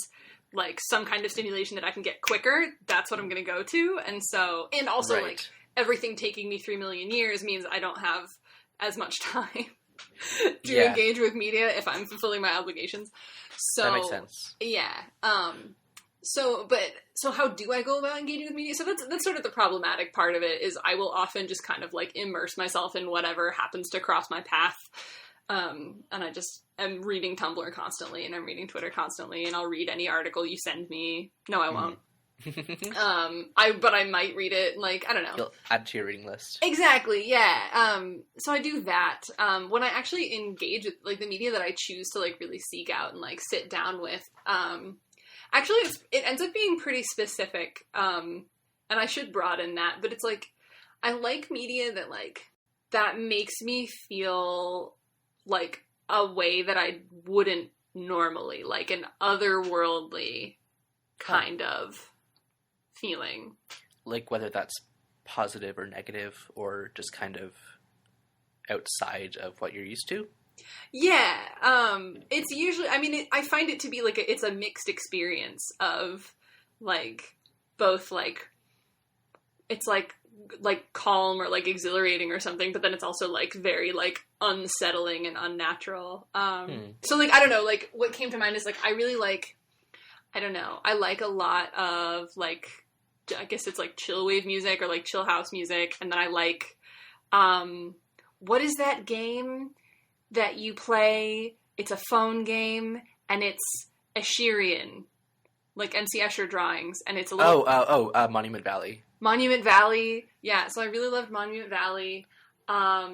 like, some kind of stimulation that I can get quicker, that's what I'm gonna go to. And so, and also, right. Like, everything taking me 3 million years means I don't have as much time to engage with media if I'm fulfilling my obligations. So that makes sense. Yeah. So how do I go about engaging with media? So that's sort of the problematic part of it, is I will often just kind of, like, immerse myself in whatever happens to cross my path. And I just am reading Tumblr constantly, and I'm reading Twitter constantly, and I'll read any article you send me. No, I won't. But I might read it, like, I don't know. You'll add to your reading list. Exactly, yeah. So I do that. When I actually engage with, like, the media that I choose to, like, really seek out and, like, sit down with, actually it ends up being pretty specific, and I should broaden that, but it's, like, I like media that, like, that makes me feel, like, a way that I wouldn't normally, like, an otherworldly kind of feeling. Like, whether that's positive or negative, or just kind of outside of what you're used to? Yeah, it's usually, I mean, I find it to be, like, it's a mixed experience of, like, both, like, it's, like, calm or, like, exhilarating or something, but then it's also, like, very, like, unsettling and unnatural. So, like, I don't know, like, what came to mind is, like, I really like, I don't know, I like a lot of, like, I guess it's, like, chill wave music or, like, chill house music, and then I like, what is that game that you play? It's a phone game, and it's Assyrian, like NC Escher drawings, and it's a little... Monument Valley. Monument Valley, yeah, so I really loved Monument Valley. I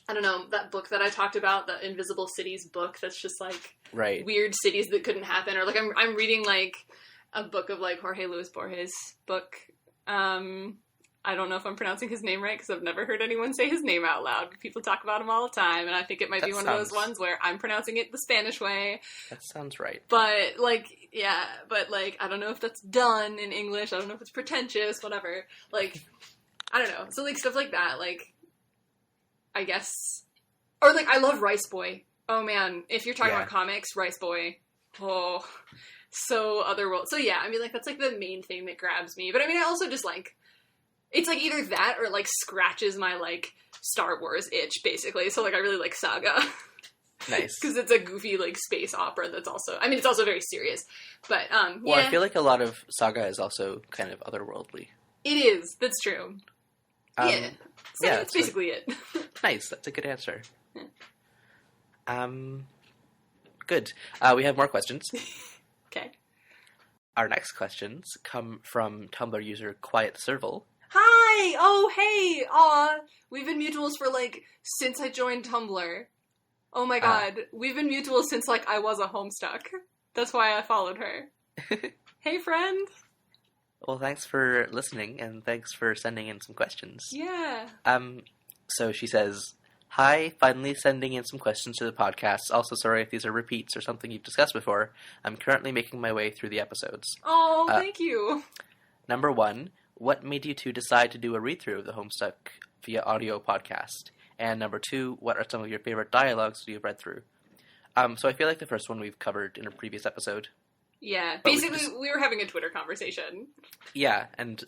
don't know, that book that I talked about, the Invisible Cities book, that's just, like, right. Weird cities that couldn't happen, or, like, I'm reading, like, a book of, like, Jorge Luis Borges' book. I don't know if I'm pronouncing his name right, because I've never heard anyone say his name out loud. People talk about him all the time, and I think it might be one of those ones where I'm pronouncing it the Spanish way. That sounds right. But, like, yeah, but, like, I don't know if that's done in English. I don't know if it's pretentious, whatever. Like, I don't know. So, like, stuff like that, like, I guess... Or, like, I love Rice Boy. Oh, man. If you're talking about comics, Rice Boy. Oh, so otherworld. So yeah, I mean, like, that's, like, the main thing that grabs me. But I mean, I also just, like, it's, like, either that or, like, scratches my, like, Star Wars itch, basically. So, like, I really like Saga. Nice. Because it's a goofy, like, space opera that's also, I mean, it's also very serious. But, Well, yeah. I feel like a lot of Saga is also kind of otherworldly. It is. That's true. Yeah. So yeah, that's basically it. Nice. That's a good answer. Good. We have more questions. Okay. Our next questions come from Tumblr user Quiet Serval. Hi! Oh, hey! Aw. We've been mutuals for, like, since I joined Tumblr. Oh my god. We've been mutuals since, like, I was a Homestuck. That's why I followed her. Hey, friend! Well, thanks for listening, and thanks for sending in some questions. Yeah. So she says, "Hi, finally sending in some questions to the podcast. Also, sorry if these are repeats or something you've discussed before. I'm currently making my way through the episodes." Oh, thank you. Number 1, what made you two decide to do a read-through of the Homestuck via audio podcast? And number 2, what are some of your favorite dialogues you've read through? So I feel like the first one we've covered in a previous episode. Yeah, basically, we were having a Twitter conversation. Yeah, and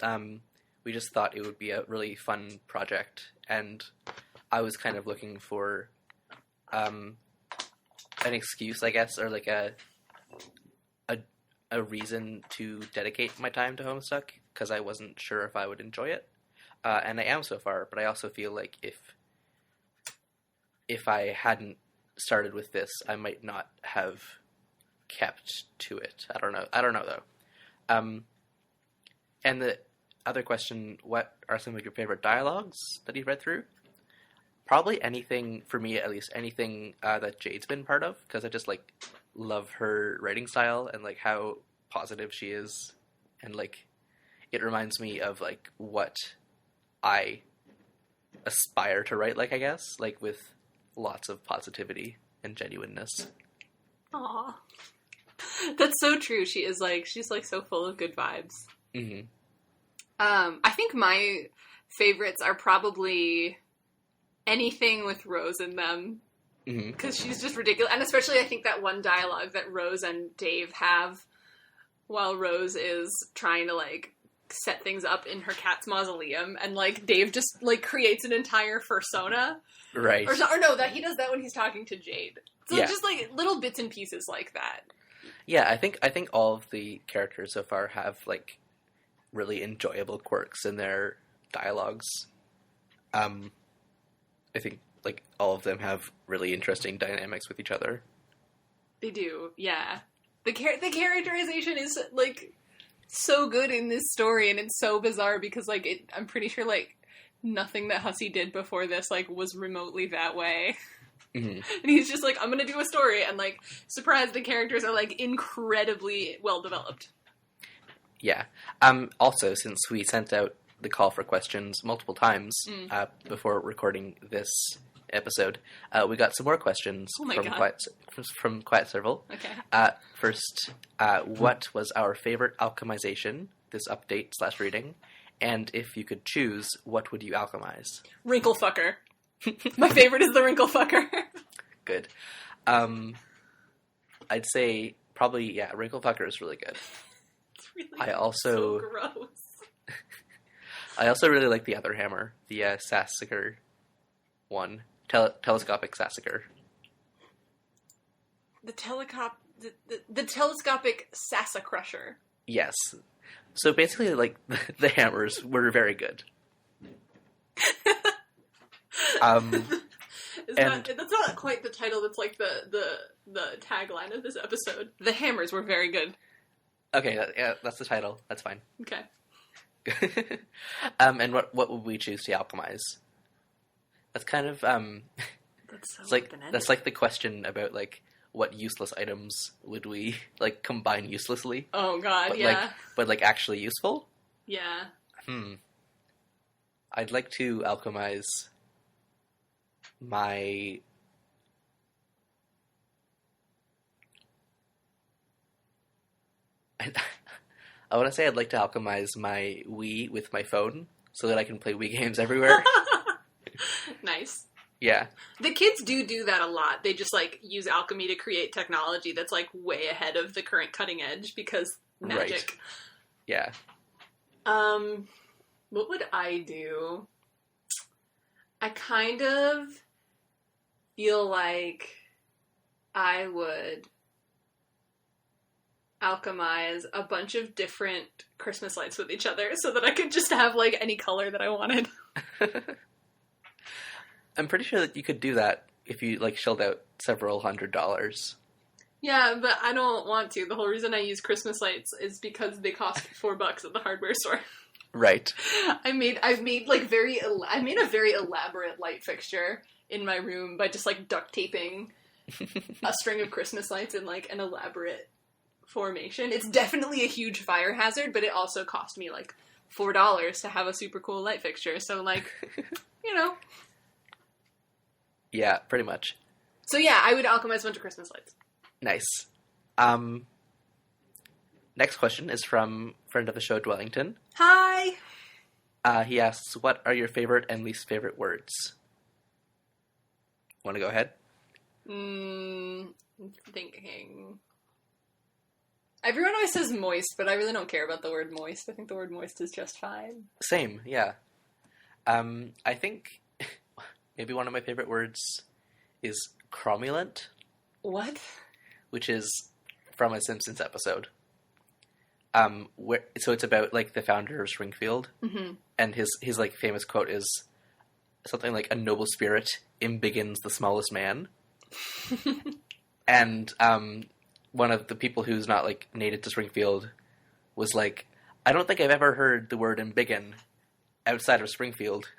we just thought it would be a really fun project, and I was kind of looking for an excuse, I guess, or like a reason to dedicate my time to Homestuck, because I wasn't sure if I would enjoy it, and I am so far, but I also feel like if I hadn't started with this, I might not have kept to it. I don't know though. And the other question, what are some of your favorite dialogues that you've read through? Probably anything, for me at least, anything that Jade's been part of, because I just, like, love her writing style and, like, how positive she is, and, like, it reminds me of, like, what I aspire to write like, I guess, like, with lots of positivity and genuineness. Aww. That's so true. She's like so full of good vibes. Mm-hmm. I think my favorites are probably anything with Rose in them. Because she's just ridiculous. And especially I think that one dialogue that Rose and Dave have while Rose is trying to, like, set things up in her cat's mausoleum, and, like, Dave just, like, creates an entire fursona. Right. Or no, that he does that when he's talking to Jade. So yeah. just, like, little bits and pieces like that. Yeah, I think all of the characters so far have, like, really enjoyable quirks in their dialogues. I think, like, all of them have really interesting dynamics with each other. They do, yeah. The characterization is, like, so good in this story, and it's so bizarre because, like, I'm pretty sure, like, nothing that Hussey did before this, like, was remotely that way. Mm-hmm. And he's just like, I'm gonna do a story, and, like, surprise, the characters are, like, incredibly well developed. Yeah. Also, since we sent out the call for questions multiple times before recording this episode, we got some more questions from Quiet Serval. Okay. First, what was our favorite alchemization this update/reading? And if you could choose, what would you alchemize? Wrinkle fucker. My favorite is the wrinkle fucker. Good. I'd say probably, yeah, wrinkle fucker is really good. It's really so gross. I also really like the other hammer, the Sassiker one. Telescopic Sassiker. The telescopic Sassacrusher. Yes. So basically, like, the hammers were very good. That's not quite the title. That's like the tagline of this episode. The hammers were very good. Okay, yeah, that's the title. That's fine. Okay. And what would we choose to alchemize? That's kind of That's so that's like the question about, like, what useless items would we, like, combine uselessly? Oh god, but, yeah. Like actually useful? Yeah. I'd like to alchemize my I want to say I'd like to alchemize my Wii with my phone so that I can play Wii games everywhere. Nice. Yeah. The kids do that a lot. They just, like, use alchemy to create technology that's, like, way ahead of the current cutting edge because magic. Right. Yeah. What would I do? I kind of feel like I would alchemize a bunch of different Christmas lights with each other so that I could just have, like, any color that I wanted. I'm pretty sure that you could do that if you, like, shelled out several $100s. Yeah, but I don't want to. The whole reason I use Christmas lights is because they cost $4 at the hardware store. Right. I made a very elaborate light fixture in my room by just, like, duct taping a string of Christmas lights in, like, an elaborate formation. It's definitely a huge fire hazard, but it also cost me, like, $4 to have a super cool light fixture. So, like, you know. Yeah, pretty much. So yeah, I would alchemize a bunch of Christmas lights. Nice. Next question is from friend of the show, Dwellington. Hi! He asks, what are your favorite and least favorite words? Want to go ahead? I'm thinking. Everyone always says moist, but I really don't care about the word moist. I think the word moist is just fine. Same, yeah. I think maybe one of my favorite words is cromulent. What? Which is from a Simpsons episode. So it's about, like, the founder of Springfield, and his like famous quote is something like, "A noble spirit embiggens the smallest man." And one of the people who's not, like, native to Springfield was like, "I don't think I've ever heard the word embiggen outside of Springfield."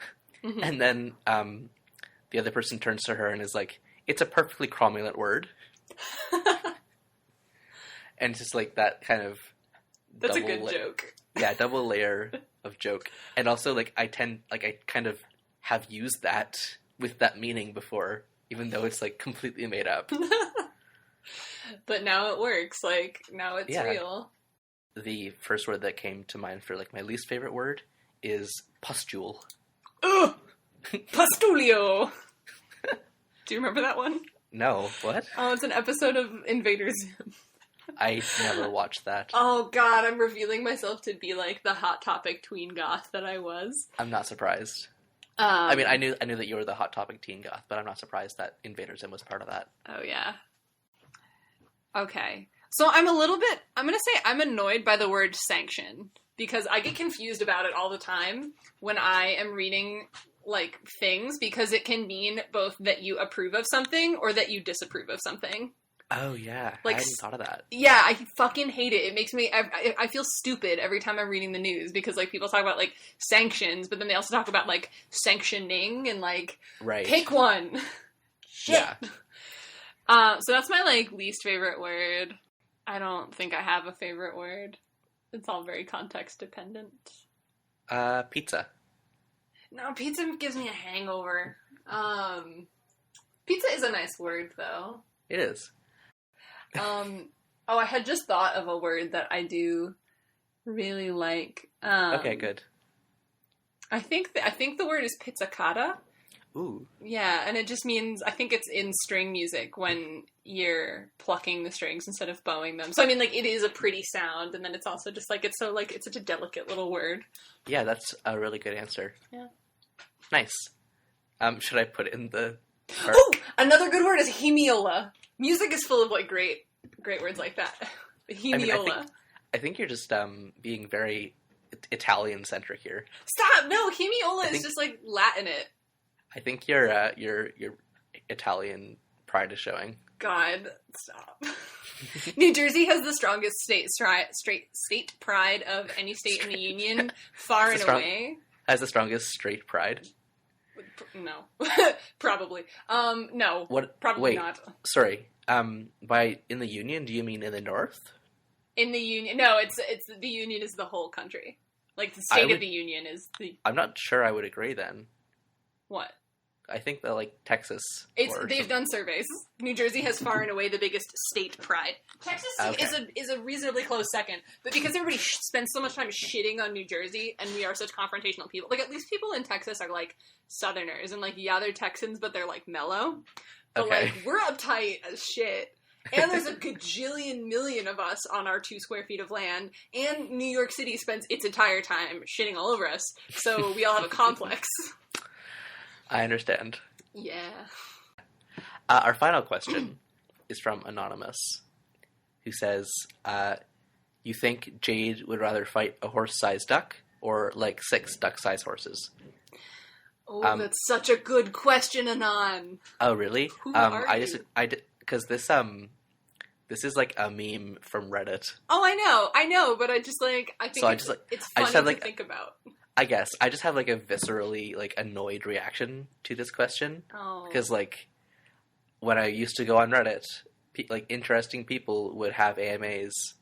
And then the other person turns to her and is like, "It's a perfectly cromulent word." And it's just, like, that kind of That's a good joke. Yeah, double layer of joke. And also, like, I kind of have used that with that meaning before, even though it's, like, completely made up. But now it works. Like, now it's real. The first word that came to mind for, like, my least favorite word is pustule. Ugh! Pustulio! Do you remember that one? No, what? Oh, it's an episode of Invader Zim. I never watched that. Oh god, I'm revealing myself to be, like, the Hot Topic tween goth that I was. I'm not surprised. I mean, I knew that you were the Hot Topic teen goth, but I'm not surprised that Invader Zim was part of that. Oh yeah. Okay. So I'm gonna say I'm annoyed by the word sanction, because I get confused about it all the time when I am reading, like, things, because it can mean both that you approve of something or that you disapprove of something. Oh, yeah. Like, I hadn't thought of that. Yeah, I fucking hate it. It makes me... I feel stupid every time I'm reading the news, because, like, people talk about, like, sanctions, but then they also talk about, like, sanctioning and, like, right. Pick one. Shit. Yeah. So that's my, like, least favorite word. I don't think I have a favorite word. It's all very context dependent. Pizza. No, pizza gives me a hangover. Pizza is a nice word, though. It is. I had just thought of a word that I do really like. Okay, good. I think the word is pizzicato. Ooh. Yeah, and it just means, I think it's in string music when you're plucking the strings instead of bowing them. So, I mean, like, it is a pretty sound, and then it's also just, like, it's such a delicate little word. Yeah, that's a really good answer. Yeah. Nice. Should I put in the... Oh! Another good word is hemiola. Music is full of, like, great words like that. Hemiola. I think you're just being very Italian-centric here. Stop! No, hemiola is just, like, Latin it. I think your Italian pride is showing. God, stop. New Jersey has the strongest state pride of any state in the union, far and away. Has the strongest straight pride? No. Probably. No. What? Probably wait, not. Sorry. By in the union, do you mean in the north? In the union. No, it's the union is the whole country. Like, the state of the union is the... I'm not sure I would agree then. What? I think that, like, Texas... They've done surveys. New Jersey has far and away the biggest state pride. Texas is a reasonably close second, but because everybody spends so much time shitting on New Jersey, and we are such confrontational people, like, at least people in Texas are, like, Southerners, and, like, yeah, they're Texans, but they're, like, mellow. But, like, we're uptight as shit. And there's a gajillion million of us on our 2 square feet of land, and New York City spends its entire time shitting all over us, so we all have a complex. I understand. Yeah. Our final question is from Anonymous, who says, you think Jade would rather fight a horse-sized duck or, like, 6 duck-sized horses? Oh, that's such a good question, Anon. Oh, really? Who are you? Because this is, like, a meme from Reddit. Oh, I know, but I think it's funny to think about. I guess. I just have, like, a viscerally, like, annoyed reaction to this question. Oh. Because, like, when I used to go on Reddit, like, interesting people would have AMAs,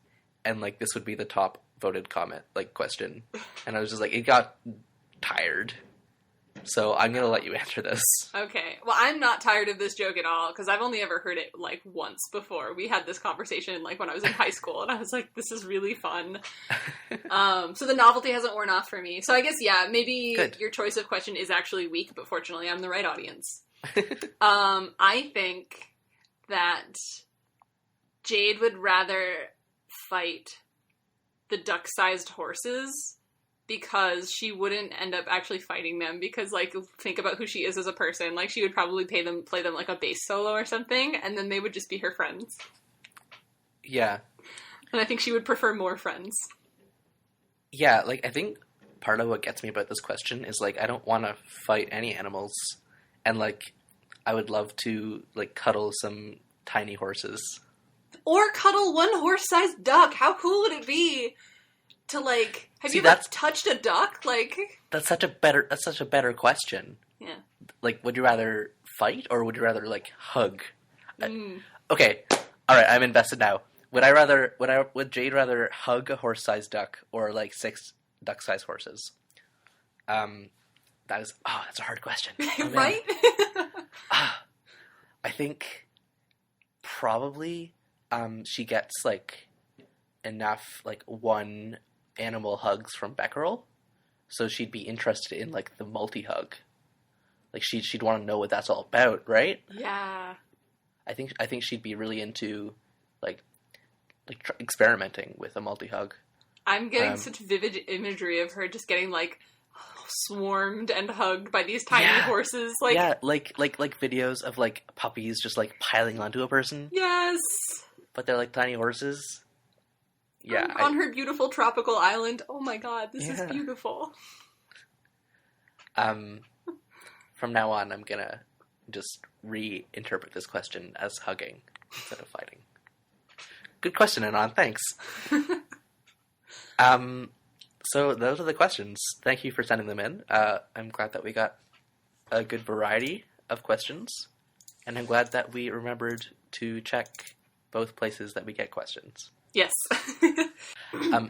and, like, this would be the top voted comment, like, question. And I was just like, it got tired. So I'm going to let you answer this. Okay. Well, I'm not tired of this joke at all, because I've only ever heard it, like, once before. We had this conversation, like, when I was in high school, and I was like, this is really fun. So the novelty hasn't worn off for me. So I guess, yeah, maybe your choice of question is actually weak, but fortunately I'm the right audience. I think that Jade would rather fight the duck-sized horses, because she wouldn't end up actually fighting them, because, like, think about who she is as a person. Like, she would probably play them like a bass solo or something, and then they would just be her friends. Yeah. And I think she would prefer more friends. Yeah, like, I think part of what gets me about this question is, like, I don't want to fight any animals, and, like, I would love to, like, cuddle some tiny horses. Or cuddle one horse-sized duck! How cool would it be to, like... Have you ever touched a duck? Like, that's such a better question. Yeah. Like, would you rather fight or would you rather, like, hug? Okay, all right, I'm invested now. Would Jade rather hug a horse-sized duck or, like, 6 duck-sized horses? That's a hard question. Oh, right? I think probably she gets, like, enough, like, one animal hugs from Becquerel, so she'd be interested in, like, the multi-hug. Like, she'd want to know what that's all about, right? Yeah. I think she'd be really into, like experimenting with a multi-hug. I'm getting such vivid imagery of her just getting, like, swarmed and hugged by these tiny horses. Like, yeah, like videos of, like, puppies just, like, piling onto a person. Yes. But they're, like, tiny horses. Yeah, on her beautiful tropical island. Oh my god, this is beautiful. From now on, I'm gonna just reinterpret this question as hugging instead of fighting. Good question, Anon. Thanks. So those are the questions. Thank you for sending them in. I'm glad that we got a good variety of questions, and I'm glad that we remembered to check both places that we get questions. Yes.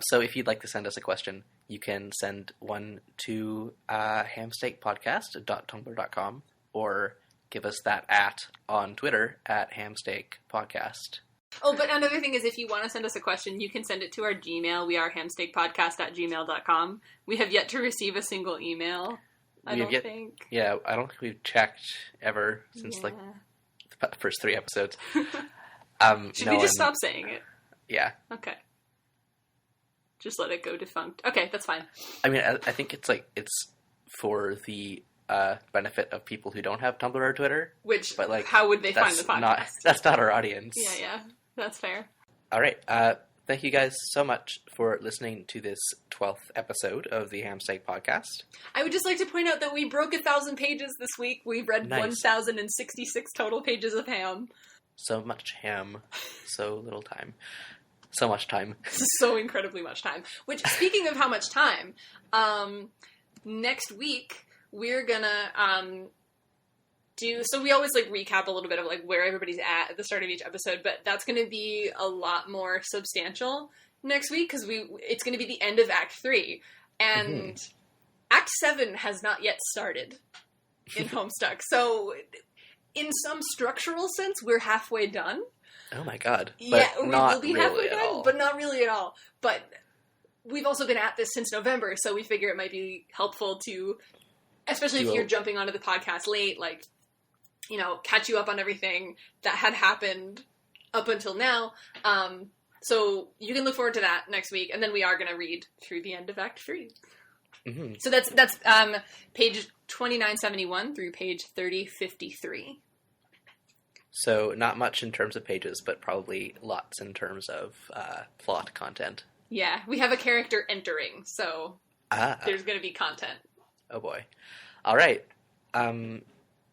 So if you'd like to send us a question, you can send one to hamsteakpodcast.tumblr.com or give us that on Twitter at hamsteakpodcast. Oh, but another thing is, if you want to send us a question, you can send it to our Gmail. We are hamsteakpodcast@gmail.com. We have yet to receive a single email, I don't think. Yeah, I don't think we've checked ever since, like, the first 3 episodes. Should we just stop saying it? Yeah. Okay. Just let it go defunct. Okay, that's fine. I mean, I think it's for the benefit of people who don't have Tumblr or Twitter. But, like, how would they find the podcast? That's not our audience. Yeah. That's fair. All right. Thank you guys so much for listening to this 12th episode of the Hamsteak Podcast. I would just like to point out that we broke 1,000 pages this week. We read 1,066 total pages of ham. So much ham. So little time. So much time. So incredibly much time. Which, speaking of how much time, next week we're gonna so we always, like, recap a little bit of, like, where everybody's at the start of each episode, but that's gonna be a lot more substantial next week, because it's gonna be the end of Act 3, and Act 7 has not yet started. in Homestuck. So in some structural sense, we're halfway done. Oh my god. Yeah, But we not will be really halfway at done, all. but not really at all. But we've also been at this since November, so we figure it might be helpful to, especially if you're jumping onto the podcast late, like, you know, catch you up on everything that had happened up until now. So you can look forward to that next week, and then we are going to read through the end of Act 3. Mm-hmm. So that's page 2971 through page 3053. So not much in terms of pages, but probably lots in terms of plot content. Yeah, we have a character entering, so there's going to be content. Oh boy. All right.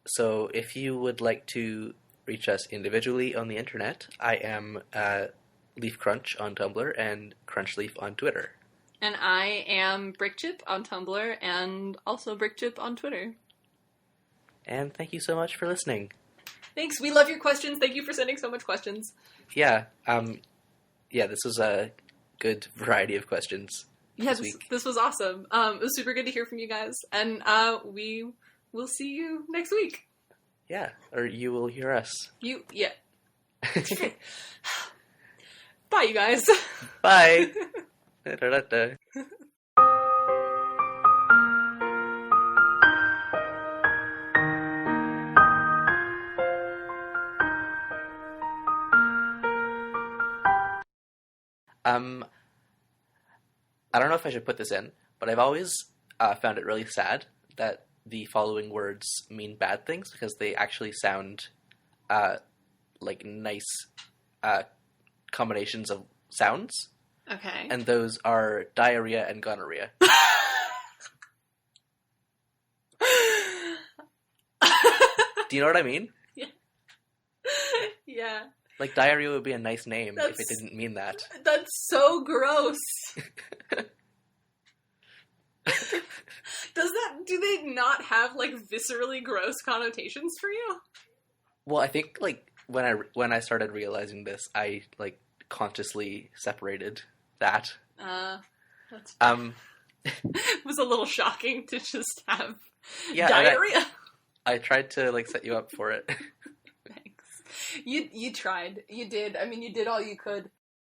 So if you would like to reach us individually on the internet, I am LeafCrunch on Tumblr and CrunchLeaf on Twitter. And I am BrickChip on Tumblr and also BrickChip on Twitter. And thank you so much for listening. Thanks. We love your questions. Thank you for sending so much questions. Yeah. This was a good variety of questions this week. This was awesome. It was super good to hear from you guys. And we will see you next week. Yeah. Or you will hear us. Yeah. Bye, you guys. Bye. Da-da-da-da. I don't know if I should put this in, but I've always found it really sad that the following words mean bad things because they actually sound like nice combinations of sounds. Okay. And those are diarrhea and gonorrhea. Do you know what I mean? Yeah. Yeah. Like, diarrhea would be a nice name if it didn't mean that. That's so gross. Do they not have, like, viscerally gross connotations for you? Well, I think, like, when I started realizing this, I, like, consciously separated that. That's it was a little shocking to just have diarrhea. I tried to, like, set you up for it. Thanks. You tried. You did. I mean, you did all you could.